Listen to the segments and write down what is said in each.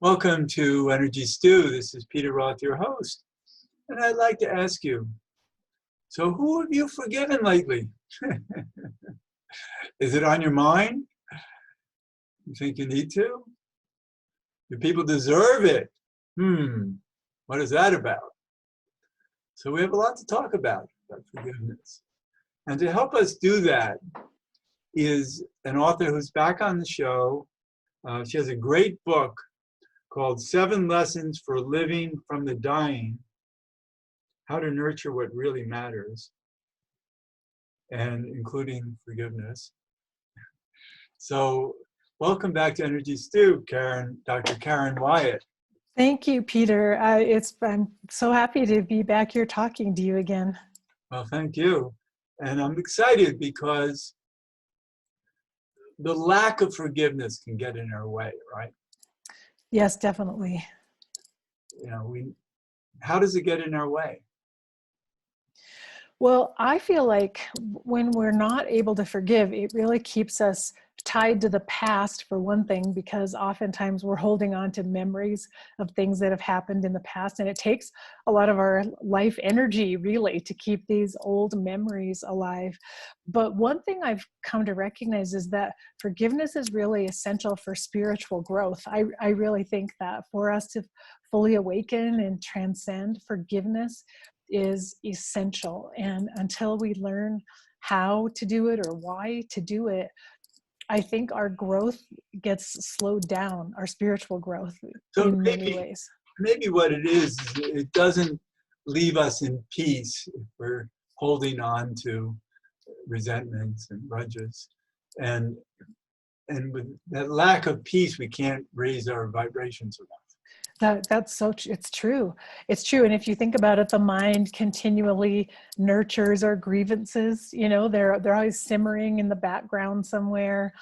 Welcome to Energy Stew. This is Peter Roth, your host. And I'd like to ask you, so who have you forgiven lately? Is it on your mind? You think you need to? Do people deserve it? What is that about? So we have a lot to talk about forgiveness. And to help us do that is an author who's back on the show. She has a great book called 7 Lessons for Living from the Dying, How to Nurture What Really Matters, and including forgiveness. So welcome back to Energy Stew, Dr. Karen Wyatt. Thank you, Peter. I'm so happy to be back here talking to you again. Well, thank you. And I'm excited because the lack of forgiveness can get in our way, right? Yes, definitely. How does it get in our way? Well, I feel like when we're not able to forgive, it really keeps us tied to the past, for one thing, because oftentimes we're holding on to memories of things that have happened in the past. And it takes a lot of our life energy, really, to keep these old memories alive. But one thing I've come to recognize is that forgiveness is really essential for spiritual growth. I really think that for us to fully awaken and transcend, forgiveness is essential. And until we learn how to do it or why to do it, I think our growth gets slowed down, our spiritual growth in many ways. Maybe what it is it doesn't leave us in peace if we're holding on to resentments and grudges. And with that lack of peace, we can't raise our vibrations enough. That's so it's true. It's true. And if you think about it, the mind continually nurtures our grievances. They're always simmering in the background somewhere.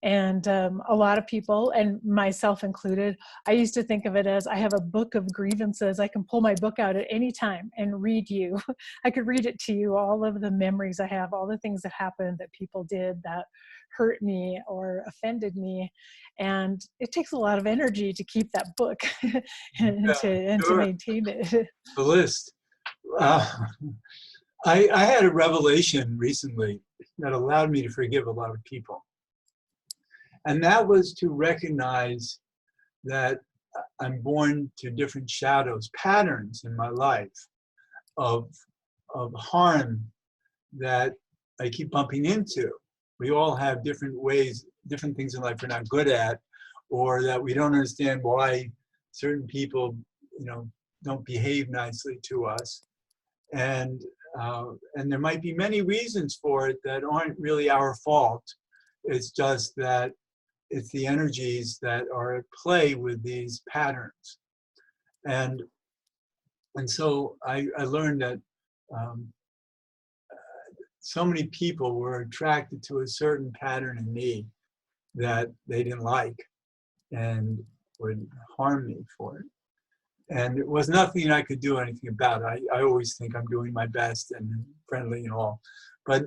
And a lot of people, and myself included, I used to think of it as I have a book of grievances. I can pull my book out at any time and read you. I could read it to you, all of the memories I have, all the things that happened that people did that hurt me or offended me. And it takes a lot of energy to keep that book and to maintain it. The list. I had a revelation recently that allowed me to forgive a lot of people. And that was to recognize that I'm born to different shadows, patterns in my life of harm that I keep bumping into. We all have different ways, different things in life we're not good at, or that we don't understand why certain people, don't behave nicely to us. And there might be many reasons for it that aren't really our fault. It's just that it's the energies that are at play with these patterns. And so I learned that so many people were attracted to a certain pattern in me that they didn't like and would harm me for it. And it was nothing I could do anything about it. I always think I'm doing my best and friendly and all. But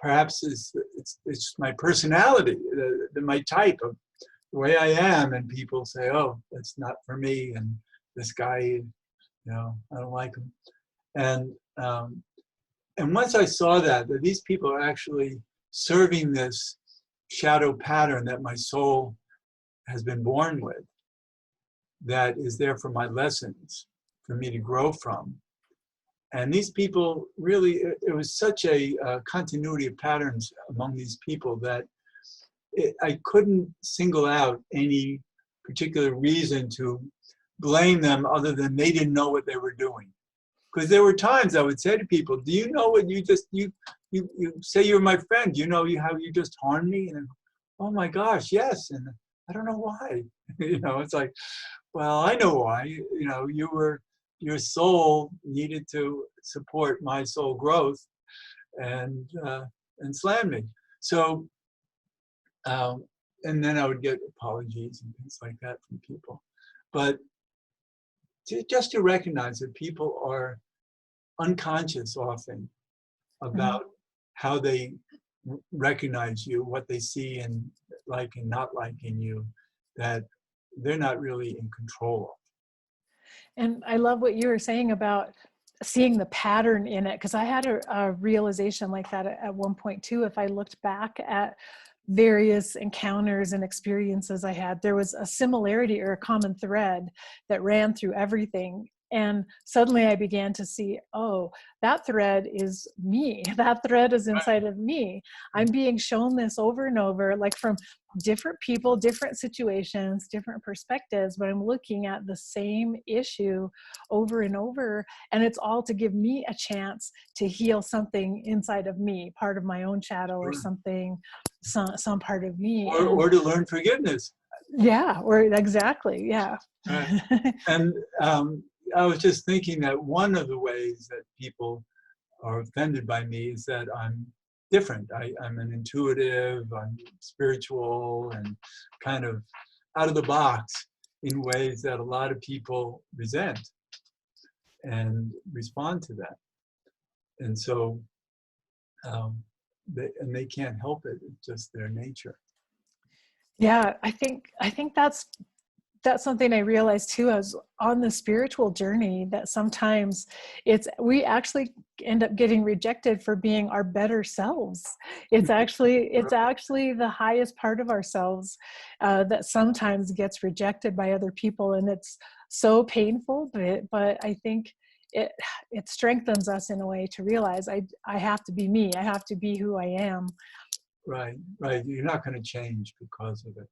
perhaps it's my personality, my type of the way I am, and people say, "Oh, that's not for me," and this guy, I don't like him. And once I saw that these people are actually serving this shadow pattern that my soul has been born with, that is there for my lessons, for me to grow from. And these people really, it was such a continuity of patterns among these people that I couldn't single out any particular reason to blame them other than they didn't know what they were doing. Because there were times I would say to people, do you know what you say you're my friend, do you know how you just harmed me? And oh my gosh, yes. And I don't know why. It's like, well, I know why. Your soul needed to support my soul growth and slam me. So, and then I would get apologies and things like that from people. But just to recognize that people are unconscious often about how they recognize you, what they see and like and not like in you, that they're not really in control And I love what you were saying about seeing the pattern in it, because I had a realization like that at one point too. If I looked back at various encounters and experiences I had, there was a similarity or a common thread that ran through everything. And suddenly I began to see, oh, that thread is me. That thread is inside of me. I'm being shown this over and over, like from different people, different situations, different perspectives, but I'm looking at the same issue over and over. And it's all to give me a chance to heal something inside of me, part of my own shadow or something, some part of me. or to learn forgiveness. Yeah, or exactly. Yeah. Right. And I was just thinking that one of the ways that people are offended by me is that I'm different. I'm an intuitive, I'm spiritual, and kind of out of the box in ways that a lot of people resent and respond to that. And so they can't help it. It's just their nature. Yeah, I think that's something I realized too, as on the spiritual journey, that sometimes we actually end up getting rejected for being our better selves. It's actually the highest part of ourselves that sometimes gets rejected by other people, and it's so painful. But I think it strengthens us in a way to realize I have to be me. I have to be who I am. Right. You're not going to change because of it.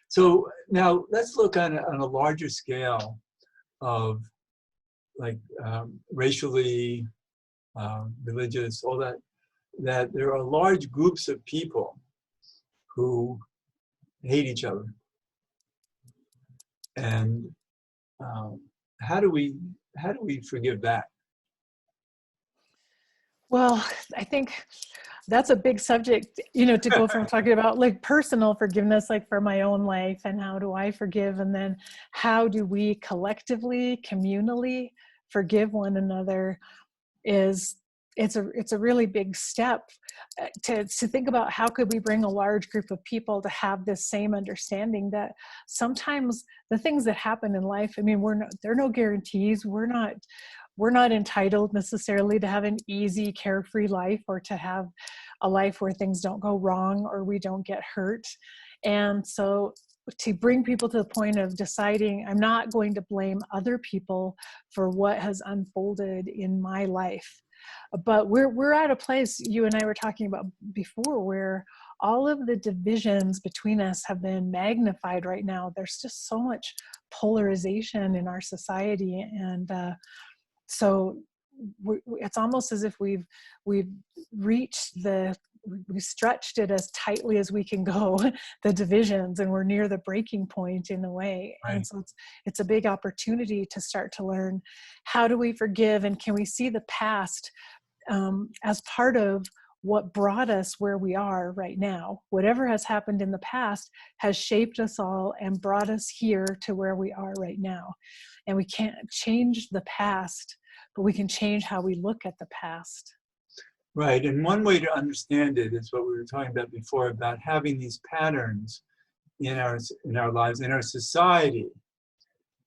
So now let's look on a larger scale of like racially, religious, all that there are large groups of people who hate each other. And how do we forgive that? Well, I think that's a big subject, to go from talking about like personal forgiveness, like for my own life, and how do I forgive, and then how do we collectively, communally forgive one another, it's a really big step to think about how could we bring a large group of people to have this same understanding that sometimes the things that happen in life, I mean, there are no guarantees. We're not entitled necessarily to have an easy, carefree life, or to have a life where things don't go wrong or we don't get hurt. And so to bring people to the point of deciding, I'm not going to blame other people for what has unfolded in my life. But we're at a place, you and I were talking about before, where all of the divisions between us have been magnified right now. There's just so much polarization in our society, and so it's almost as if we've reached we stretched it as tightly as we can go, the divisions, and we're near the breaking point in a way. Right. And so it's a big opportunity to start to learn, how do we forgive, and can we see the past as part of what brought us where we are right now? Whatever has happened in the past has shaped us all and brought us here to where we are right now. And we can't change the past, but we can change how we look at the past. Right. And one way to understand it is what we were talking about before, about having these patterns in our lives, in our society,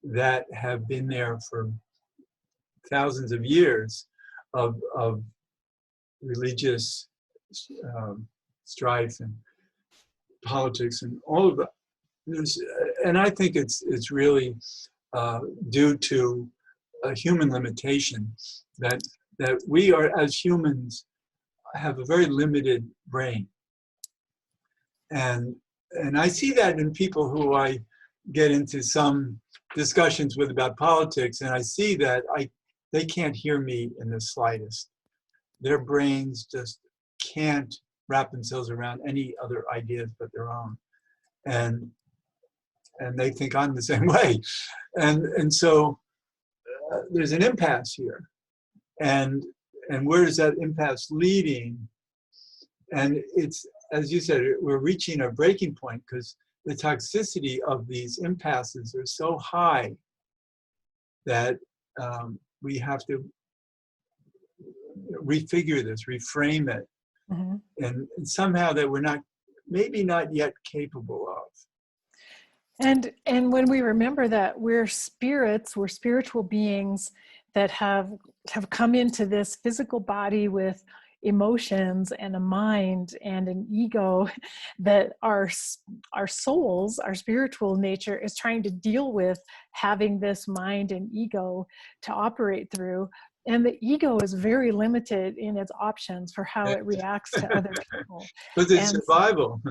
that have been there for thousands of years of religious strife and politics and all of that. And I think it's really due to a human limitation, that we are, as humans, have a very limited brain. And I see that in people who I get into some discussions with about politics, and I see that they can't hear me in the slightest. Their brains just can't wrap themselves around any other ideas but their own. And they think I'm the same way. And so there's an impasse here. And where is that impasse leading? And it's, as you said, we're reaching a breaking point, because the toxicity of these impasses are so high that we have to refigure this, reframe it, and somehow that we're maybe not yet capable of. And when we remember that we're spirits, we're spiritual beings that have come into this physical body with emotions and a mind and an ego, that our souls, our spiritual nature is trying to deal with having this mind and ego to operate through. And the ego is very limited in its options for how it reacts to other people. Because it's And survival.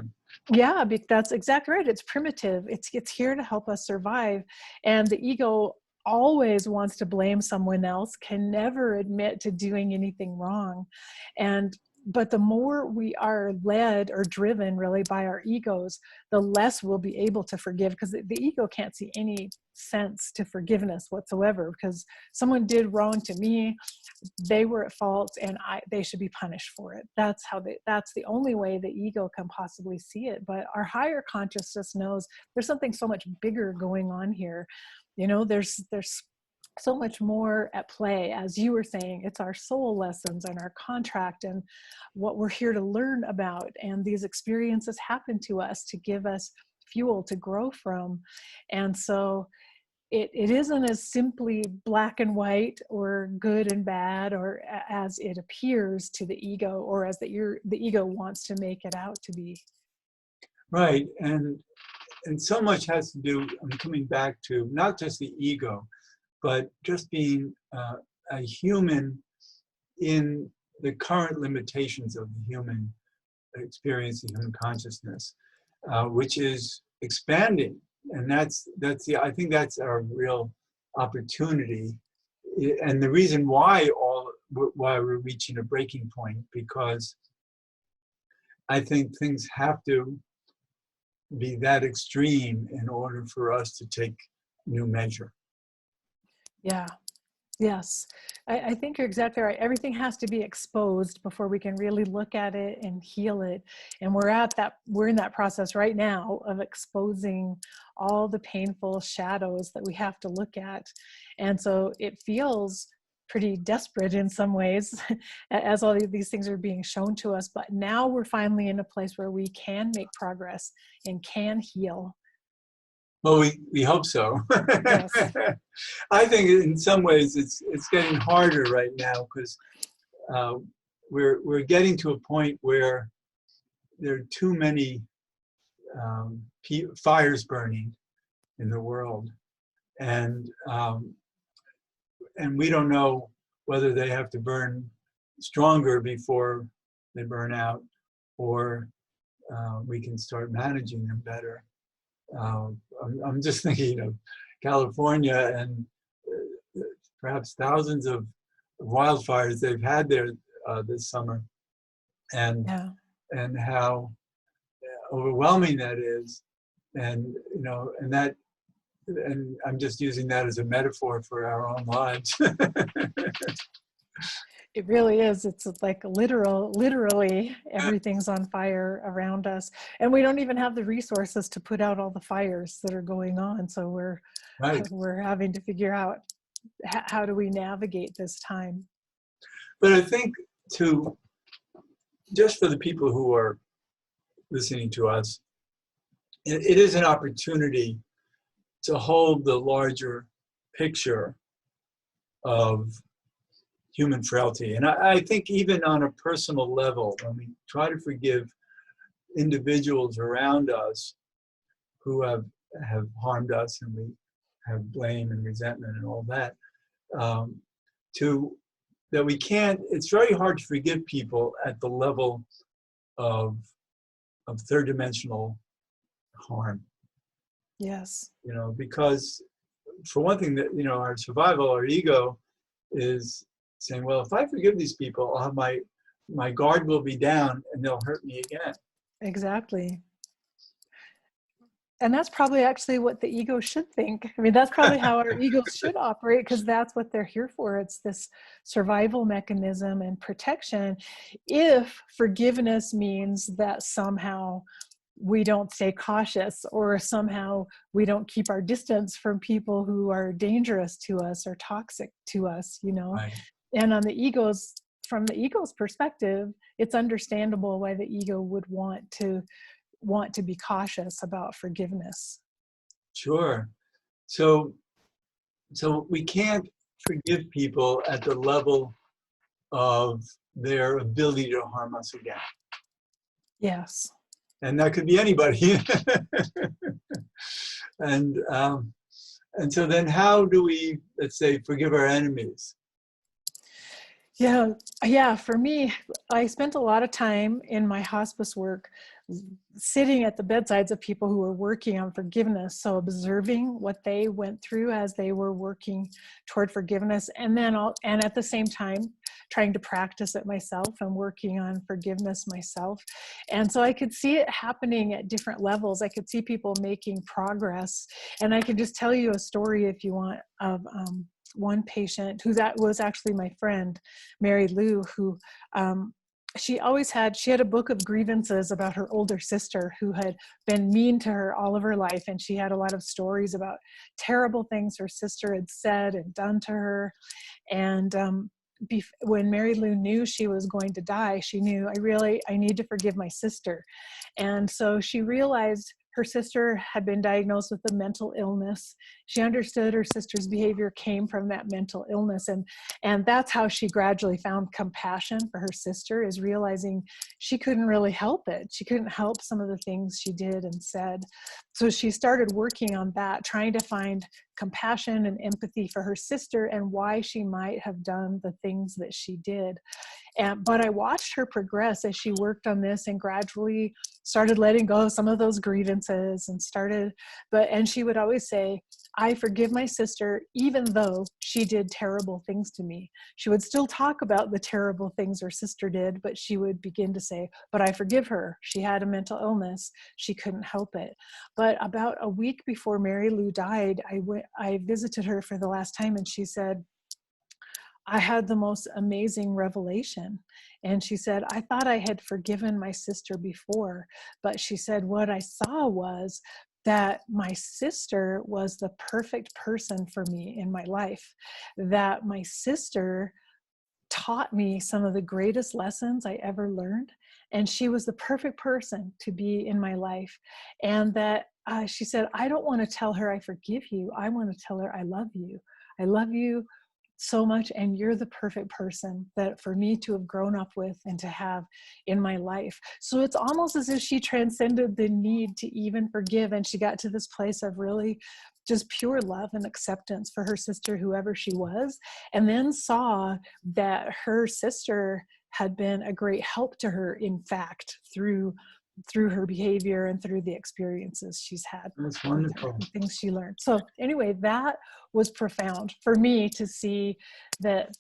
yeah, that's exactly right. It's primitive. It's here to help us survive. And the ego always wants to blame someone else, can never admit to doing anything wrong. But the more we are led or driven really by our egos, the less we'll be able to forgive, because the ego can't see any sense to forgiveness whatsoever, because someone did wrong to me, they were at fault, and they should be punished for it. That's the only way the ego can possibly see it. But our higher consciousness knows there's something so much bigger going on here. There's so much more at play. As you were saying, it's our soul lessons and our contract and what we're here to learn about. And these experiences happen to us to give us fuel to grow from. And so it isn't as simply black and white or good and bad, or as it appears to the ego, or as the ego wants to make it out to be. Right. And so much has to do, I'm coming back to not just the ego, but just being a human in the current limitations of the human experience, the human consciousness, which is expanding. And I think that's our real opportunity. And the reason why we're reaching a breaking point, because I think things have to be that extreme in order for us to take new measure. Yeah. Yes, I think you're exactly right. Everything has to be exposed before we can really look at it and heal it. And we're in that process right now of exposing all the painful shadows that we have to look at. And so it feels pretty desperate in some ways as all these things are being shown to us. But now we're finally in a place where we can make progress and can heal. Well, we hope so. Yes. I think in some ways it's getting harder right now, because we're getting to a point where there are too many fires burning in the world, and we don't know whether they have to burn stronger before they burn out, or we can start managing them better. I'm just thinking of California and perhaps thousands of wildfires they've had there this summer, and Yeah. and how overwhelming that is, and and I'm just using that as a metaphor for our own lives. It really is. It's like literally everything's on fire around us. And we don't even have the resources to put out all the fires that are going on. So Right. we're having to figure out how do we navigate this time. But I think just for the people who are listening to us, it is an opportunity to hold the larger picture of human frailty. And I think even on a personal level, when we try to forgive individuals around us who have harmed us, and we have blame and resentment and all that, that we can't, it's very hard to forgive people at the level of third dimensional harm. Yes. Because for one thing, that our survival, our ego is saying, well, if I forgive these people, I'll have my guard will be down and they'll hurt me again. Exactly. And that's probably actually what the ego should think. I mean, that's probably how our egos should operate, because that's what they're here for. It's this survival mechanism and protection. If forgiveness means that somehow we don't stay cautious, or somehow we don't keep our distance from people who are dangerous to us or toxic to us, Right. And from the ego's perspective, it's understandable why the ego would want to be cautious about forgiveness. Sure. So, so we can't forgive people at the level of their ability to harm us again. Yes. And that could be anybody. and and so then how do we, let's say, forgive our enemies? Yeah, for me, I spent a lot of time in my hospice work sitting at the bedsides of people who were working on forgiveness. So observing what they went through as they were working toward forgiveness, and then and at the same time trying to practice it myself and working on forgiveness myself. And so I could see it happening at different levels. I could see people making progress. And I can just tell you a story if you want of one patient who that was actually my friend, Mary Lou, who she had a book of grievances about her older sister who had been mean to her all of her life. And she had a lot of stories about terrible things her sister had said and done to her. And when Mary Lou knew she was going to die, she knew, I need to forgive my sister. And so she realized her sister had been diagnosed with a mental illness. She understood her sister's behavior came from that mental illness. And that's how she gradually found compassion for her sister, is realizing she couldn't really help it. She couldn't help some of the things she did and said. So she started working on that, trying to find compassion and empathy for her sister and why she might have done the things that she did. But I watched her progress as she worked on this and gradually started letting go of some of those grievances and she would always say, I forgive my sister even though she did terrible things to me. She would still talk about the terrible things her sister did, but she would begin to say, but I forgive her. She had a mental illness. She couldn't help it. But about a week before Mary Lou died, I visited her for the last time, and she said, I had the most amazing revelation. And she said, I thought I had forgiven my sister before, but she said, what I saw was that my sister was the perfect person for me in my life, that my sister taught me some of the greatest lessons I ever learned. And she was the perfect person to be in my life. And that she said, I don't want to tell her I forgive you. I want to tell her I love you. I love you so much, and you're the perfect person that for me to have grown up with and to have in my life. So it's almost as if she transcended the need to even forgive, and she got to this place of really just pure love and acceptance for her sister, whoever she was, and then saw that her sister had been a great help to her, in fact, through her behavior and through the experiences she's had. That's wonderful. The things she learned. So anyway, that was profound for me to see that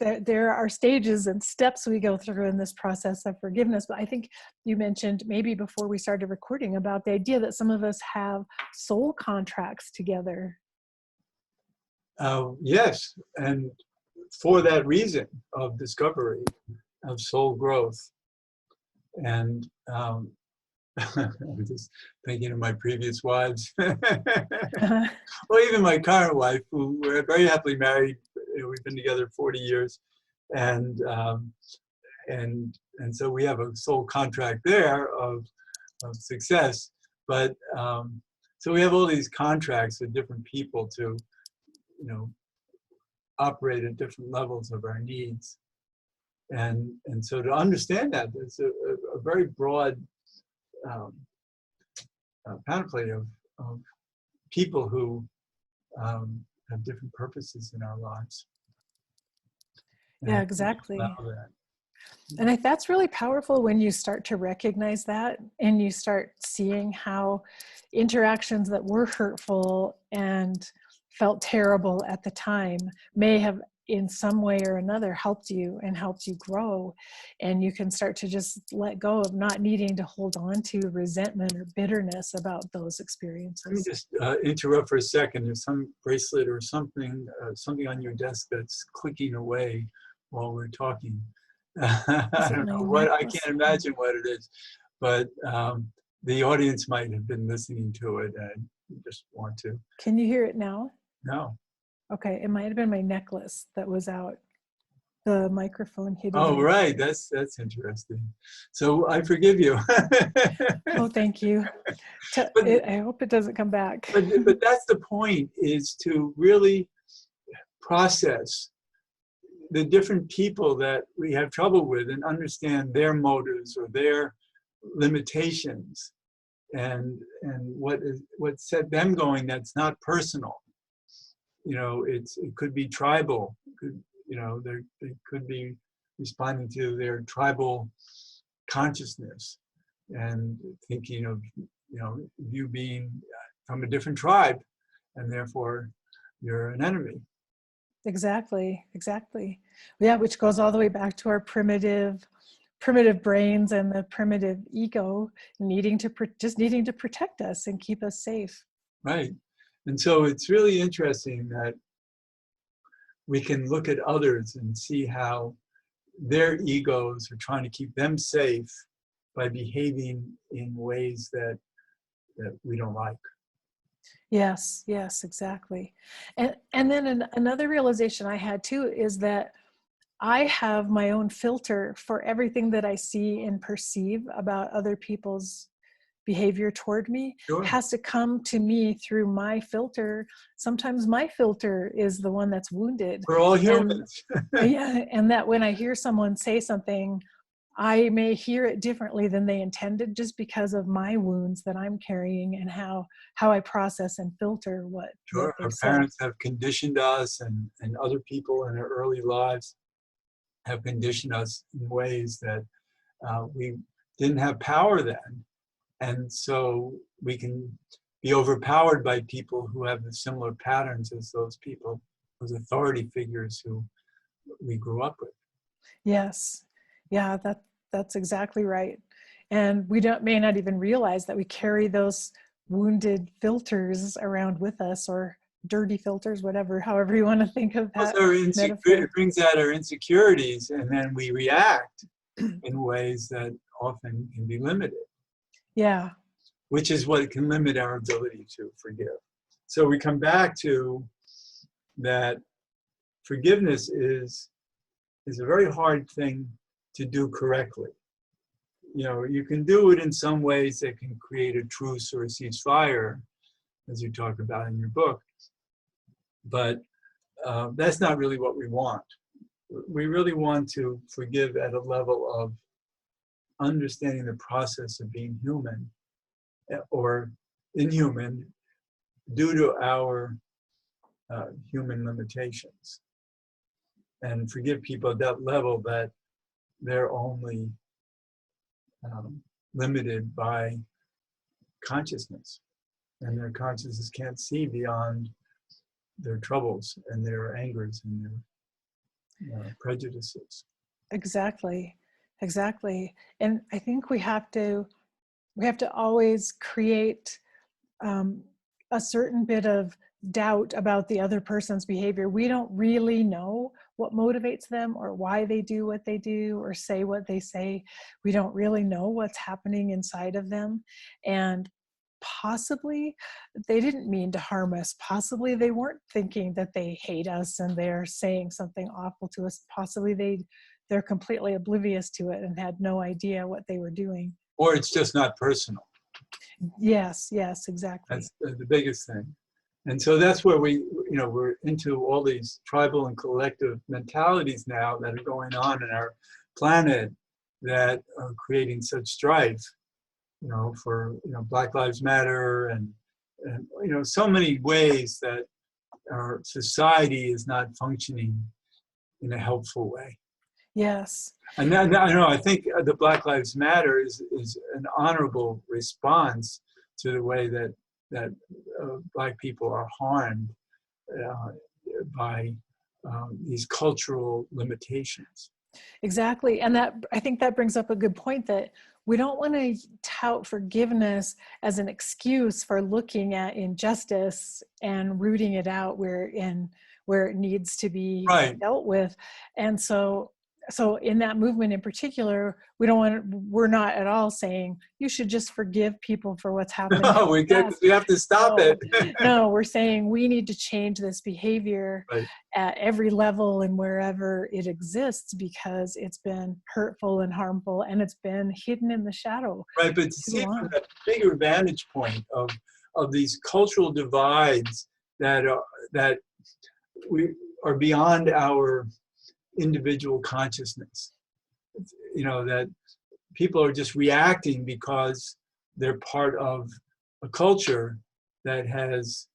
there are stages and steps we go through in this process of forgiveness. But I think you mentioned maybe before we started recording about the idea that some of us have soul contracts together. Yes, and for that reason of discovery, of soul growth. And I'm just thinking of my previous wives. Well, even my current wife, who we're very happily married. We've been together 40 years. And so we have a soul contract there of success. But so we have all these contracts with different people to, operate at different levels of our needs. And so to understand that, there's a very broad panoply of people who have different purposes in our lives. And yeah, exactly. that. And that's really powerful when you start to recognize that and you start seeing how interactions that were hurtful and felt terrible at the time may have in some way or another helped you and helped you grow. And you can start to just let go of not needing to hold on to resentment or bitterness about those experiences. Let me just interrupt for a second. There's some bracelet or something on your desk that's clicking away while we're talking. I don't know what, I can't imagine what it is, but the audience might have been listening to it and just want to. Can you hear it now? No. Okay, it might have been my necklace that was out. the microphone hitting Oh, you. right. That's interesting. So I forgive you. Oh, thank you. But I hope it doesn't come back. but that's the point, is to really process the different people that we have trouble with and understand their motives or their limitations, and what set them going that's not personal. You know, it could be tribal. They could be responding to their tribal consciousness and thinking of, you being from a different tribe, and therefore you're an enemy. Exactly. Yeah, which goes all the way back to our primitive brains and the primitive ego needing to protect us and keep us safe. Right. And so it's really interesting that we can look at others and see how their egos are trying to keep them safe by behaving in ways that we don't like. Yes, exactly. And then another realization I had too is that I have my own filter for everything that I see and perceive about other people's behavior toward me. Sure. Has to come to me through my filter. Sometimes my filter is the one that's wounded. We're all humans. Yeah, and that when I hear someone say something, I may hear it differently than they intended, just because of my wounds that I'm carrying and how I process and filter what Sure. they Our say. parents have conditioned us, and other people in our early lives have conditioned us in ways that we didn't have power then. And so we can be overpowered by people who have the similar patterns as those people, those authority figures who we grew up with. Yes. Yeah, that's exactly right. And we may not even realize that we carry those wounded filters around with us, or dirty filters, however you want to think of that metaphor. It brings out our insecurities, and then we react in ways that often can be limited. Yeah. Which is what can limit our ability to forgive. So we come back to that forgiveness is a very hard thing to do correctly. You can do it in some ways that can create a truce or a ceasefire, as you talk about in your book, but that's not really what we want. We really want to forgive at a level of understanding the process of being human or inhuman due to our human limitations, and forgive people at that level that they're only limited by consciousness, and their consciousness can't see beyond their troubles and their angers and their prejudices. Exactly. And I think we have to always create a certain bit of doubt about the other person's behavior. We don't really know what motivates them, or why they do what they do, or say what they say. We don't really know what's happening inside of them. And possibly they didn't mean to harm us. Possibly they weren't thinking that they hate us and they're saying something awful to us. Possibly they're completely oblivious to it and had no idea what they were doing. Or it's just not personal. Yes, exactly. That's the biggest thing. And so that's where we're into all these tribal and collective mentalities now that are going on in our planet that are creating such strife, for, Black Lives Matter and so many ways that our society is not functioning in a helpful way. Yes. And I think the Black Lives Matter is an honorable response to the way that Black people are harmed by these cultural limitations. Exactly. And I think that brings up a good point, that we don't want to tout forgiveness as an excuse for looking at injustice and rooting it out where it needs to be Right. dealt with. And so so in that movement in particular, we're not at all saying you should just forgive people for what's happened. No, we have to stop it. No, we're saying we need to change this behavior Right. at every level and wherever it exists, because it's been hurtful and harmful, and it's been hidden in the shadow. Right, but to see from that bigger vantage point of these cultural divides that we are beyond our individual consciousness, that people are just reacting because they're part of a culture that has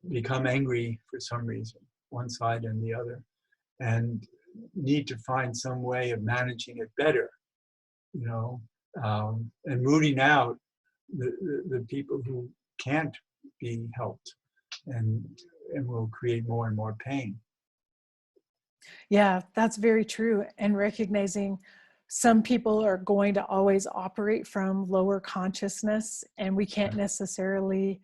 become angry for some reason, one side and the other, and need to find some way of managing it better, and rooting out the people who can't be helped, and will create more and more pain. Yeah, that's very true. And recognizing some people are going to always operate from lower consciousness, and we can't necessarily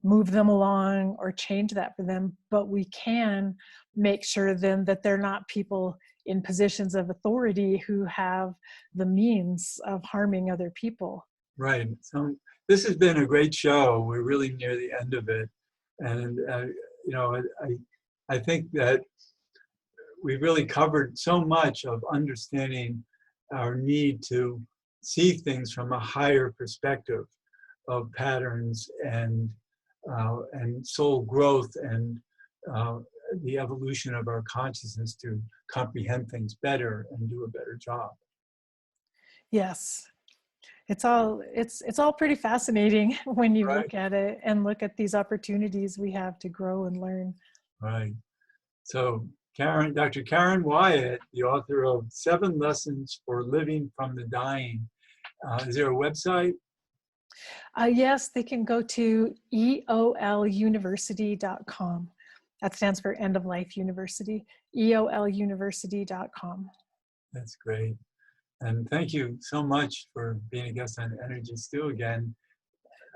move them along or change that for them, but we can make sure then that they're not people in positions of authority who have the means of harming other people. Right. So this has been a great show. We're really near the end of it. And, I think that we've really covered so much of understanding our need to see things from a higher perspective of patterns and soul growth and the evolution of our consciousness to comprehend things better and do a better job. Yes. It's all pretty fascinating when you Right. look at it and look at these opportunities we have to grow and learn. Right. So Dr. Karen Wyatt, the author of 7 Lessons for Living from the Dying. Is there a website? Yes, they can go to eoluniversity.com. That stands for End of Life University, eoluniversity.com. That's great. And thank you so much for being a guest on Energy Stew again.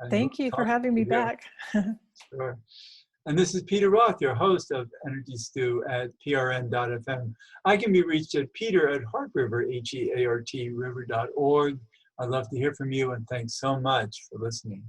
Thank you for having me back. Sure. And this is Peter Roth, your host of Energy Stew at prn.fm. I can be reached at peter@heartriver, HEART river.org. I'd love to hear from you, and thanks so much for listening.